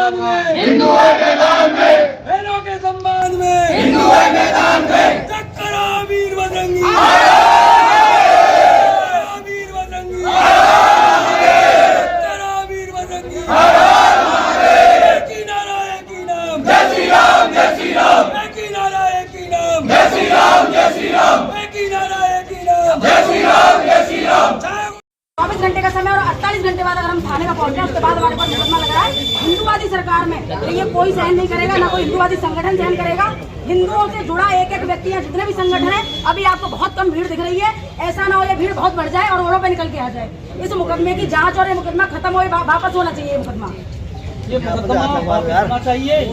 सम्मान में, हिंदू है मैदान में, बहनों के सम्मान में, हिंदू है मैदान में। चक्करा वीर बजरंगी, वीर बजरंगी, चक्करा वीर बजरंगी। एक ही नारा, एक ही नाम, जय श्री राम, जय श्री राम, एक ही नारा, एक ही नाम, जय श्री राम, जय श्री राम, एक ही नारा, एक ही नाम, जय श्री राम, जय श्री राम। 24 घंटे का समय और 48 घंटे बाद अगर हम थाने में पहुंचे उसके बाद हमारे पास मुकदमा लग रहा है हिंदूवादी सरकार में, तो ये कोई सहन नहीं करेगा, ना कोई हिंदूवादी संगठन सहन करेगा। हिंदुओं से जुड़ा एक एक व्यक्ति है, जितने भी संगठन है, अभी आपको बहुत कम भीड़ दिख रही है। ऐसा ना हो ये भीड़ बहुत बढ़ जाए और रोडों पे निकल के आ जाए। इस मुकदमे की जांच और ये मुकदमा खत्म हो, वापस होना चाहिए। ये मुकदमा होना चाहिए।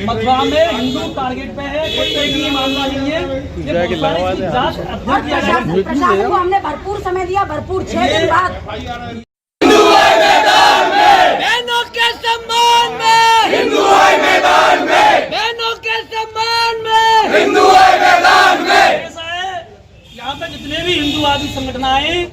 मथुरा में हिंदू टारगेट पे है, कोई एक ही मामला नहीं है। प्रशासन को हमने भरपूर समय दिया, भरपूर 6 दिन बाद। हिंदू है मैदान में, बहनों के सम्मान में, हिंदू है मैदान में, बहनों के सम्मान में। हिंदू है मैदान में। ऐसा है, यहाँ पे जितने भी हिंदूवादी संगठन आए,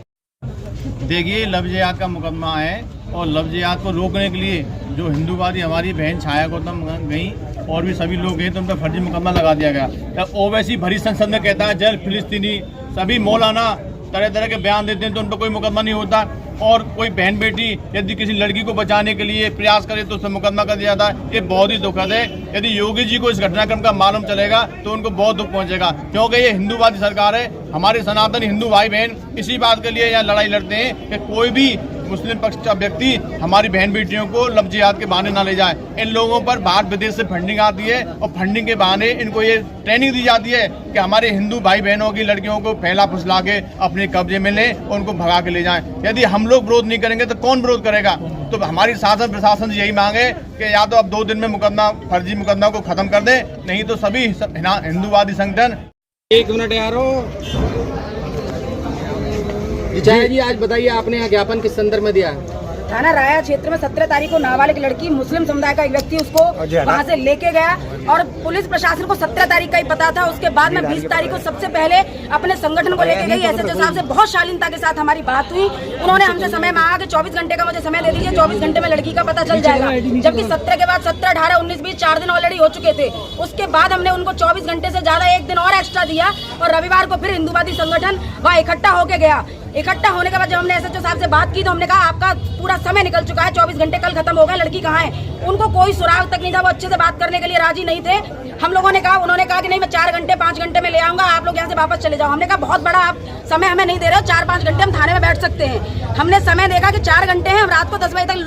देखिए लव जिहाद का मुकदमा है और लव जिहाद को रोकने के लिए जो हिंदूवादी हमारी बहन छाया गौतम गई और भी सभी लोग गए तो उन पर फर्जी मुकदमा लगा दिया गया। ओवैसी भरी संसद में कहता है जल फिलिस्तीनी, सभी मौलाना तरह तरह के बयान देते हैं तो उन पर कोई मुकदमा नहीं होता। और कोई बहन बेटी यदि किसी लड़की को बचाने के लिए प्रयास करे तो उस पर मुकदमा कर दिया जाता है। ये बहुत ही दुखद है। यदि योगी जी को इस घटनाक्रम का मालूम चलेगा तो उनको बहुत दुख पहुंचेगा, क्योंकि ये हिंदूवादी सरकार है। हमारे सनातन हिंदू भाई बहन इसी बात के लिए यहाँ लड़ाई लड़ते हैं कि कोई भी मुस्लिम पक्ष का व्यक्ति हमारी बहन बेटियों को लव जिहाद के बहाने ना ले जाए। इन लोगों पर बाहर विदेश से फंडिंग आती है और फंडिंग के बहाने इनको ये ट्रेनिंग दी जाती है कि हमारे हिंदू भाई बहनों की लड़कियों को फैला फुसला के अपने कब्जे में लें और उनको भगा के ले जाएं। यदि हम लोग विरोध नहीं करेंगे तो कौन विरोध करेगा? तो हमारी शासन प्रशासन से यही मांगे कि या तो अब 2 दिन में मुकदमा, फर्जी मुकदमा को खत्म कर दें, नहीं तो सभी हिंदूवादी संगठन। 1 मिनट यारो जी, आज बताइए आपने यहाँ ज्ञापन किस संदर्भ में दिया है? थाना राया क्षेत्र में 17 तारीख को नाबालिग लड़की, मुस्लिम समुदाय का एक व्यक्ति उसको वहाँ से लेके गया और पुलिस प्रशासन को 17 तारीख का ही पता था। उसके बाद में 20 तारीख को सबसे पहले अपने संगठन को लेके गई। SHO साहब से बहुत शालीनता के साथ हमारी बात हुई। उन्होंने हमसे समय मांगा कि 24 घंटे का मुझे समय दे दीजिए, 24 घंटे में लड़की का पता चल जाएगा। जबकि 17 के बाद 17, 18, 19, 20 4 दिन ऑलरेडी हो चुके थे। उसके बाद हमने उनको 24 घंटे से ज्यादा 1 दिन और एक्स्ट्रा दिया और रविवार को फिर हिंदूवादी संगठन वहाँ इकट्ठा होके गया। इकट्ठा होने के बाद जब हमने SHO साहब से बात की तो हमने कहा आपका पूरा समय निकल चुका है, 24 घंटे कल खत्म हो गए, लड़की कहाँ है? उनको कोई सुराग तक नहीं था, वो अच्छे से बात करने के लिए राजी नहीं थे। हम लोगों ने कहा, उन्होंने कहा कि नहीं मैं 4 घंटे 5 घंटे में ले आऊंगा, आप लोग यहाँ से वापस चले जाओ। हमने कहा बहुत बड़ा आप समय हमें नहीं दे रहे हो, 4-5 घंटे हम थाने में बैठ सकते हैं। हमने समय देखा कि 4 घंटे हैं, हम रात को 10 बजे तक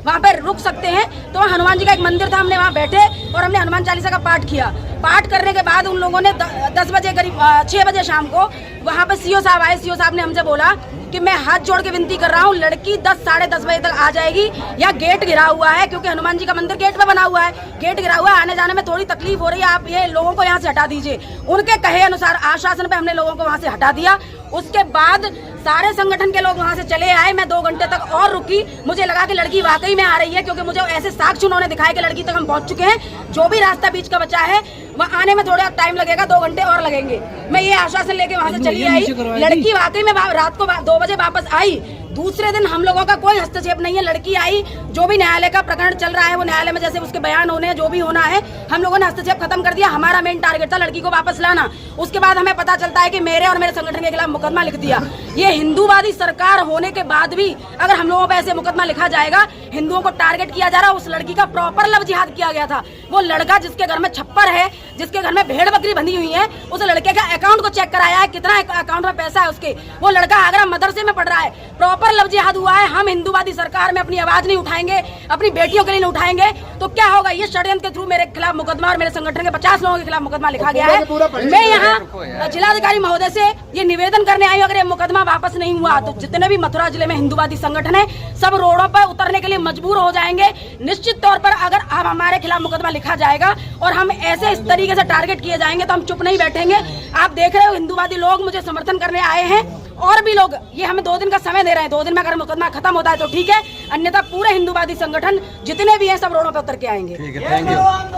वहाँ पे रुक सकते हैं। तो हनुमान जी का एक मंदिर था, हमने वहाँ बैठे और हमने हनुमान चालीसा का पाठ किया। पाठ करने के बाद उन लोगों ने 10 बजे करीब 6 बजे शाम को वहाँ पे CO साहब आए। CO साहब ने हमसे बोला कि मैं हाथ जोड़ के विनती कर रहा हूँ, लड़की 10 साढ़े 10 बजे तक आ जाएगी। या गेट गिरा हुआ है क्योंकि हनुमान जी का मंदिर गेट पे बना हुआ है, गेट गिरा हुआ है, आने जाने में थोड़ी तकलीफ हो रही है, आप ये लोगों को यहाँ से हटा दीजिए। उनके कहे अनुसार आश्वासन पे हमने लोगों को वहाँ से हटा दिया। उसके बाद सारे संगठन के लोग वहाँ से चले आए। मैं 2 घंटे तक और रुकी, मुझे लगा कि लड़की वाकई में आ रही है, क्योंकि मुझे ऐसे साक्ष्य उन्होंने दिखाए कि लड़की तक हम पहुँच चुके हैं। जो भी रास्ता बीच का बचा है वहाँ आने में थोड़ा टाइम लगेगा, 2 घंटे और लगेंगे। मैं ये आश्वासन लेके वहाँ से चली आई। लड़की वाकई में रात को 2 बजे वापस आई। दूसरे दिन हम लोगों का कोई हस्तक्षेप नहीं है। लड़की आई, जो भी न्यायालय का प्रकरण चल रहा है वो न्यायालय में जैसे उसके बयान होने हैं, जो भी होना है, हम लोगों ने हस्तक्षेप खत्म कर दिया। हमारा मेन टारगेट था लड़की को वापस लाना। उसके बाद हमें पता चलता है कि मेरे और मेरे संगठन के खिलाफ मुकदमा लिख दिया। ये हिंदूवादी सरकार होने के बाद भी अगर हम लोगों पर ऐसे मुकदमा लिखा जाएगा, हिंदुओं को टारगेट किया जा रहा है। उस लड़की का प्रॉपर लव जिहाद किया गया था। वो लड़का जिसके घर में छप्पर है, जिसके घर में भेड़ बकरी बंधी हुई है, उस लड़के का अकाउंट को चेक कराया है, कितना अकाउंट में पैसा है उसके। वो लड़का आगरा मदरसे में पढ़ रहा है, प्रॉपर लव जिहाद हुआ है। हम हिंदूवादी सरकार में अपनी आवाज नहीं उठाएंगे, अपनी बेटियों के लिए नहीं उठाएंगे तो क्या होगा? ये षड्यंत्र के थ्रू मेरे खिलाफ मुकदमा और मेरे संगठन के 50 लोगों के खिलाफ मुकदमा लिखा गया है। मैं यहाँ जिलाधिकारी महोदय से ये निवेदन करने आई हूँ, अगर ये मुकदमा वापस नहीं हुआ तो जितने भी मथुरा जिले में हिंदूवादी संगठन है सब रोडों पर उतरने के लिए मजबूर हो जाएंगे। निश्चित तौर पर अगर अब हमारे खिलाफ मुकदमा लिखा जाएगा और हम ऐसे इस तरीके से टारगेट किए जाएंगे तो हम चुप नहीं बैठेंगे। आप देख रहे हो हिंदूवादी लोग मुझे समर्थन करने आए हैं और भी लोग। ये हमें 2 दिन का समय दे रहे हैं। 2 दिन में अगर मुकदमा खत्म होता है तो ठीक है, अन्यथा पूरे हिंदूवादी संगठन जितने भी हैं सब रोडों पर उतर के आएंगे।